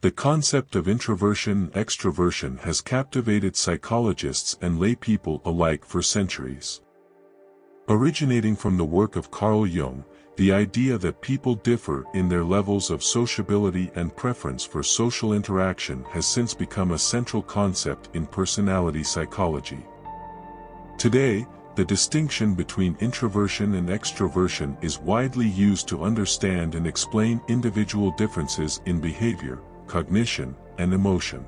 The concept of introversion and extroversion has captivated psychologists and laypeople alike for centuries. Originating from the work of Carl Jung, the idea that people differ in their levels of sociability and preference for social interaction has since become a central concept in personality psychology. Today, the distinction between introversion and extroversion is widely used to understand and explain individual differences in behavior, cognition, and emotion.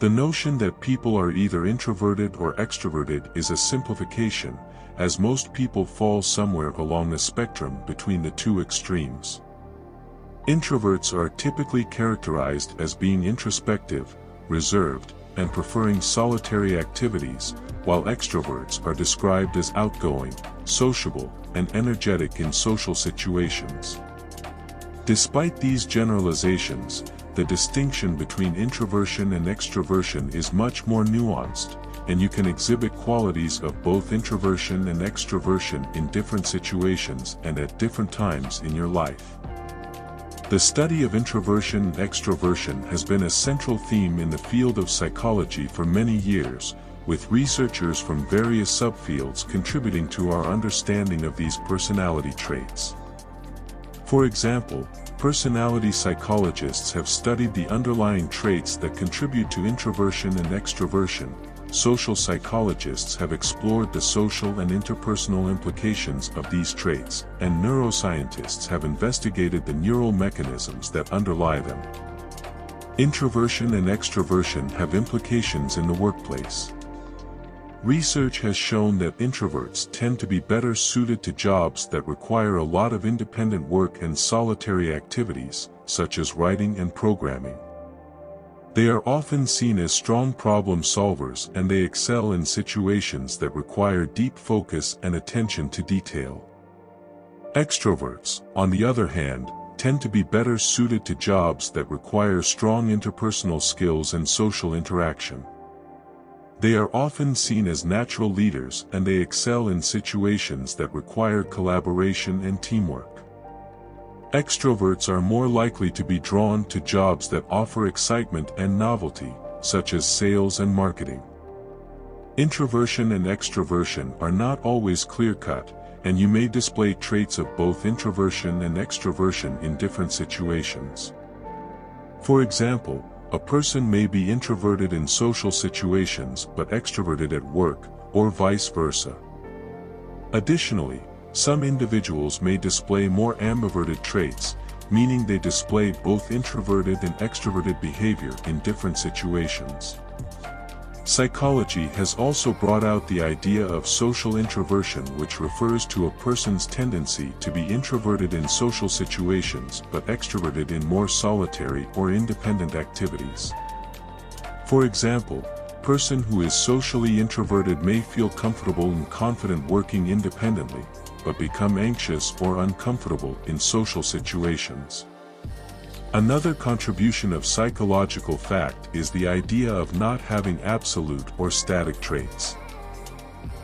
The notion that people are either introverted or extroverted is a simplification, as most people fall somewhere along the spectrum between the two extremes. Introverts are typically characterized as being introspective, reserved, and preferring solitary activities, while extroverts are described as outgoing, sociable, and energetic in social situations. Despite these generalizations, the distinction between introversion and extroversion is much more nuanced, and you can exhibit qualities of both introversion and extroversion in different situations and at different times in your life. The study of introversion and extroversion has been a central theme in the field of psychology for many years, with researchers from various subfields contributing to our understanding of these personality traits. For example, personality psychologists have studied the underlying traits that contribute to introversion and extroversion. Social psychologists have explored the social and interpersonal implications of these traits, and neuroscientists have investigated the neural mechanisms that underlie them. Introversion and extroversion have implications in the workplace. Research has shown that introverts tend to be better suited to jobs that require a lot of independent work and solitary activities, such as writing and programming. They are often seen as strong problem solvers, and they excel in situations that require deep focus and attention to detail. Extroverts, on the other hand, tend to be better suited to jobs that require strong interpersonal skills and social interaction. They are often seen as natural leaders, and they excel in situations that require collaboration and teamwork. Extroverts are more likely to be drawn to jobs that offer excitement and novelty, such as sales and marketing. Introversion and extroversion are not always clear-cut, and you may display traits of both introversion and extroversion in different situations. For example, a person may be introverted in social situations but extroverted at work, or vice versa. Additionally, some individuals may display more ambiverted traits, meaning they display both introverted and extroverted behavior in different situations. Psychology has also brought out the idea of social introversion, which refers to a person's tendency to be introverted in social situations but extroverted in more solitary or independent activities. For example, a person who is socially introverted may feel comfortable and confident working independently, but become anxious or uncomfortable in social situations. Another contribution of psychological fact is the idea of not having absolute or static traits.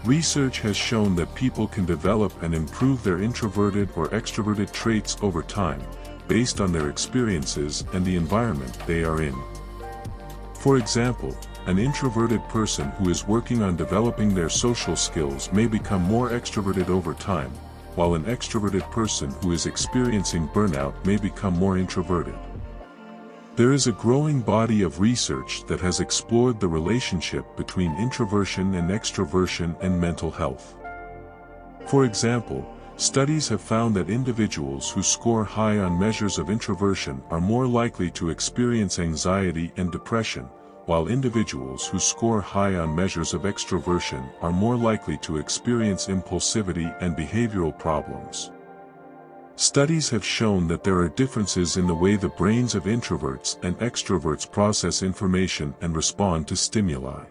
Research has shown that people can develop and improve their introverted or extroverted traits over time, based on their experiences and the environment they are in. For example, an introverted person who is working on developing their social skills may become more extroverted over time, while an extroverted person who is experiencing burnout may become more introverted. There is a growing body of research that has explored the relationship between introversion and extroversion and mental health. For example, studies have found that individuals who score high on measures of introversion are more likely to experience anxiety and depression, while individuals who score high on measures of extroversion are more likely to experience impulsivity and behavioral problems. Studies have shown that there are differences in the way the brains of introverts and extroverts process information and respond to stimuli.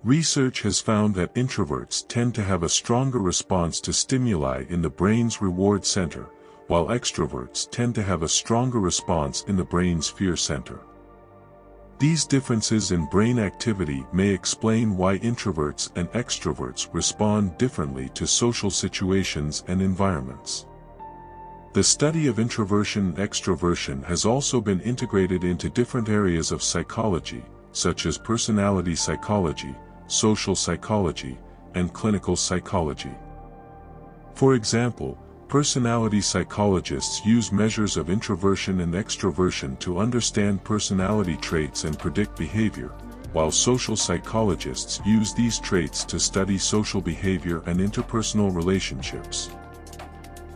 Research has found that introverts tend to have a stronger response to stimuli in the brain's reward center, while extroverts tend to have a stronger response in the brain's fear center. These differences in brain activity may explain why introverts and extroverts respond differently to social situations and environments. The study of introversion and extroversion has also been integrated into different areas of psychology, such as personality psychology, social psychology, and clinical psychology. For example, personality psychologists use measures of introversion and extroversion to understand personality traits and predict behavior, while social psychologists use these traits to study social behavior and interpersonal relationships.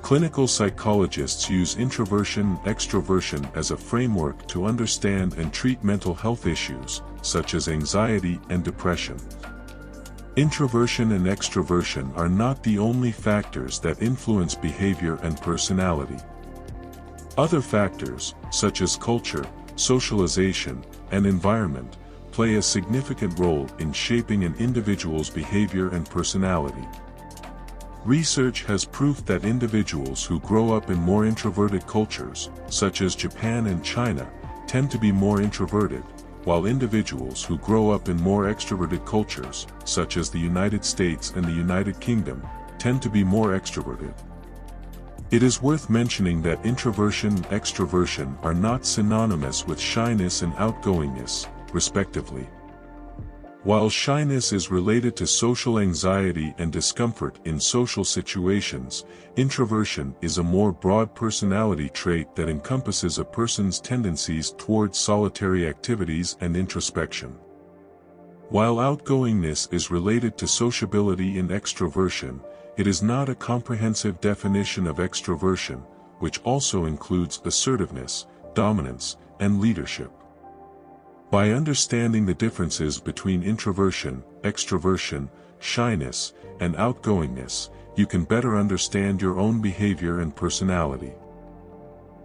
Clinical psychologists use introversion and extroversion as a framework to understand and treat mental health issues, such as anxiety and depression. Introversion and extroversion are not the only factors that influence behavior and personality. Other factors, such as culture, socialization, and environment, play a significant role in shaping an individual's behavior and personality. Research has proof that individuals who grow up in more introverted cultures, such as Japan and China, tend to be more introverted, while individuals who grow up in more extroverted cultures, such as the United States and the United Kingdom, tend to be more extroverted. It is worth mentioning that introversion and extroversion are not synonymous with shyness and outgoingness, respectively. While shyness is related to social anxiety and discomfort in social situations, introversion is a more broad personality trait that encompasses a person's tendencies towards solitary activities and introspection. While outgoingness is related to sociability and extroversion, it is not a comprehensive definition of extroversion, which also includes assertiveness, dominance, and leadership. By understanding the differences between introversion, extroversion, shyness, and outgoingness, you can better understand your own behavior and personality.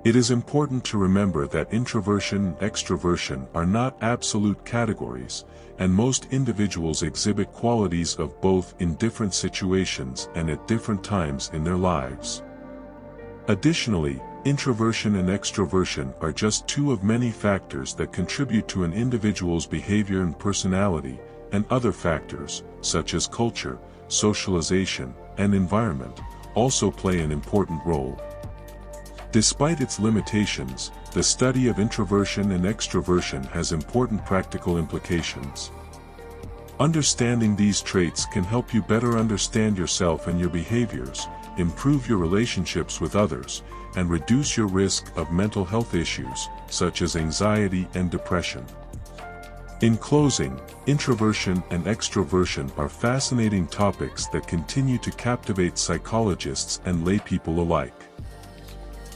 It is important to remember that introversion and extroversion are not absolute categories, and most individuals exhibit qualities of both in different situations and at different times in their lives. Additionally, introversion and extroversion are just two of many factors that contribute to an individual's behavior and personality, and other factors, such as culture, socialization, and environment, also play an important role. Despite its limitations, the study of introversion and extroversion has important practical implications. Understanding these traits can help you better understand yourself and your behaviors, improve your relationships with others, and reduce your risk of mental health issues, such as anxiety and depression. In closing, introversion and extroversion are fascinating topics that continue to captivate psychologists and laypeople alike.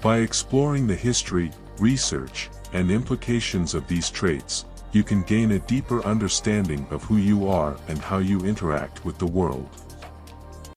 By exploring the history, research, and implications of these traits, you can gain a deeper understanding of who you are and how you interact with the world.